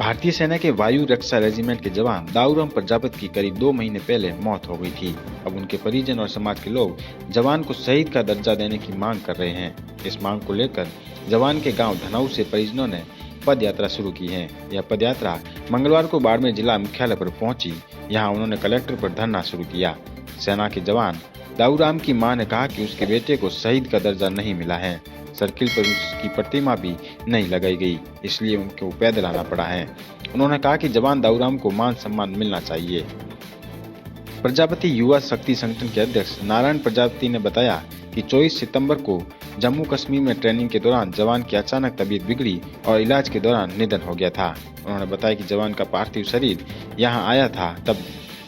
भारतीय सेना के वायु रक्षा रेजिमेंट के जवान दाऊराम प्रजापति की करीब 2 महीने पहले मौत हो गई थी। अब उनके परिजन और समाज के लोग जवान को शहीद का दर्जा देने की मांग कर रहे हैं। इस मांग को लेकर जवान के गांव धनाऊ से परिजनों ने पद यात्रा शुरू की है। यह पद यात्रा मंगलवार को बाड़मेर जिला मुख्यालय पर पहुंची। यहाँ उन्होंने कलेक्टर पर धरना शुरू किया। सेना के जवान दाऊराम की मां ने कहा कि उसके बेटे को शहीद का दर्जा नहीं मिला है। सर्किल पर उसकी प्रतिमा भी नहीं लगाई गई, इसलिए उनको पैदल आना पड़ा है। उन्होंने कहा कि जवान दाऊराम को मान सम्मान मिलना चाहिए। प्रजापति युवा शक्ति संगठन के अध्यक्ष नारायण प्रजापति ने बताया कि 24 सितंबर को जम्मू कश्मीर में ट्रेनिंग के दौरान जवान की अचानक तबीयत बिगड़ी और इलाज के दौरान निधन हो गया था। उन्होंने बताया कि जवान का पार्थिव शरीर यहां आया था, तब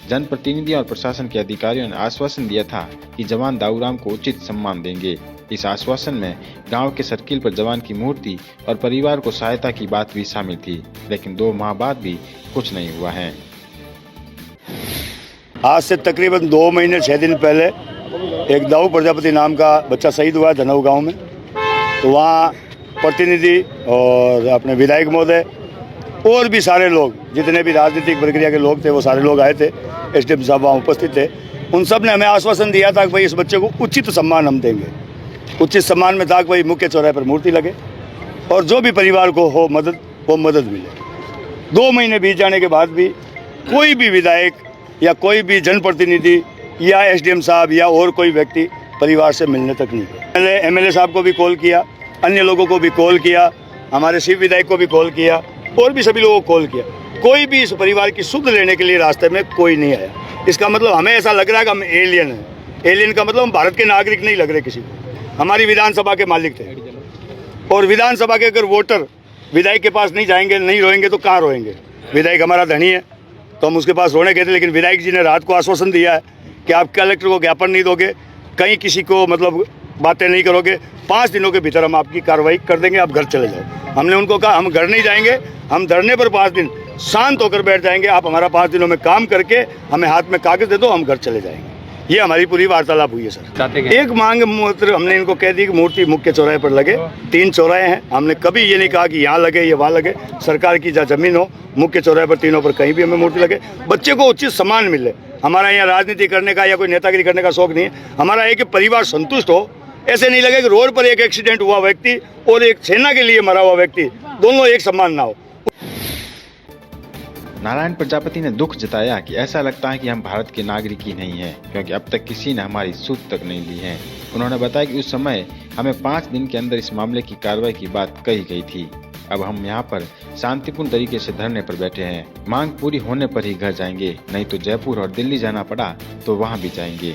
जनप्रतिनिधि और प्रशासन के अधिकारियों ने आश्वासन दिया था कि जवान दाऊराम को उचित सम्मान देंगे। इस आश्वासन में गांव के सर्किल पर जवान की मूर्ति और परिवार को सहायता की बात भी शामिल थी, लेकिन 2 माह बाद भी कुछ नहीं हुआ है। आज से तकरीबन 2 महीने 6 दिन पहले एक दाऊ प्रजापति नाम का बच्चा शहीद हुआ है धनाऊ गांव में। तो वहाँ प्रतिनिधि और अपने विधायक महोदय और भी सारे लोग, जितने भी राजनीतिक प्रक्रिया के लोग थे, वो सारे लोग आए थे। एसडीएम साहब वहाँ उपस्थित थे। उन सब ने हमें आश्वासन दिया था कि भाई इस बच्चे को उचित सम्मान हम देंगे। उचित सम्मान में था कि भाई मुख्य चौराहे पर मूर्ति लगे और जो भी परिवार को हो मदद, वो मदद मिले। 2 महीने बीत जाने के बाद भी कोई भी विधायक या कोई भी जनप्रतिनिधि या एसडीएम साहब या और कोई व्यक्ति परिवार से मिलने तक नहीं गए। एमएलए साहब को भी कॉल किया, अन्य लोगों को भी कॉल किया, हमारे शिव विधायक को भी कॉल किया और भी सभी लोगों को कॉल किया। कोई भी इस परिवार की सुध लेने के लिए रास्ते में कोई नहीं आया। इसका मतलब हमें ऐसा लग रहा है कि हम एलियन हैं। एलियन का मतलब हम भारत के नागरिक नहीं लग रहे किसी को। हमारी विधानसभा के मालिक थे और विधानसभा के अगर वोटर विधायक के पास नहीं जाएंगे, नहीं रोएंगे तो कहाँ रोएंगे। विधायक हमारा धनी है तो हम उसके पास रोने गए थे, लेकिन विधायक जी ने रात को आश्वासन दिया है कि आप कलेक्टर को ज्ञापन नहीं दोगे, कहीं किसी को मतलब बातें नहीं करोगे, 5 दिनों के भीतर हम आपकी कार्रवाई कर देंगे, आप घर चले जाओ। हमने उनको कहा हम घर नहीं जाएंगे, हम धरने पर 5 दिन शांत होकर बैठ जाएंगे। आप हमारा 5 दिनों में काम करके हमें हाथ में कागज दे दो, हम घर चले जाएंगे। ये हमारी पूरी वार्तालाप हुई है सर। एक मांग मात्र हमने इनको कह दी कि मूर्ति मुख्य चौराहे पर लगे। 3 चौराहे हैं, हमने कभी ये नहीं कहा कि यहाँ लगे या वहाँ लगे। सरकार की जहाँ जमीन हो, मुख्य चौराहे पर तीनों पर कहीं भी हमें मूर्ति लगे। बच्चे को उचित सम्मान मिले। हमारा यहाँ राजनीति करने का या कोई नेतागिरी करने का शौक नहीं है। हमारा एक परिवार संतुष्ट हो। ऐसे नहीं लगे कि रोड पर एक एक्सीडेंट हुआ व्यक्ति और एक सेना के लिए मरा हुआ व्यक्ति, दोनों एक समान ना हो। नारायण प्रजापति ने दुख जताया कि ऐसा लगता है कि हम भारत के नागरिक ही नहीं हैं, क्योंकि अब तक किसी ने हमारी सुध तक नहीं ली है। उन्होंने बताया कि उस समय हमें 5 दिन के अंदर इस मामले की कार्रवाई की बात कही गई थी। अब हम यहाँ पर शांतिपूर्ण तरीके से धरने पर बैठे हैं। मांग पूरी होने पर ही घर जाएंगे, नहीं तो जयपुर और दिल्ली जाना पड़ा तो वहाँ भी जाएंगे।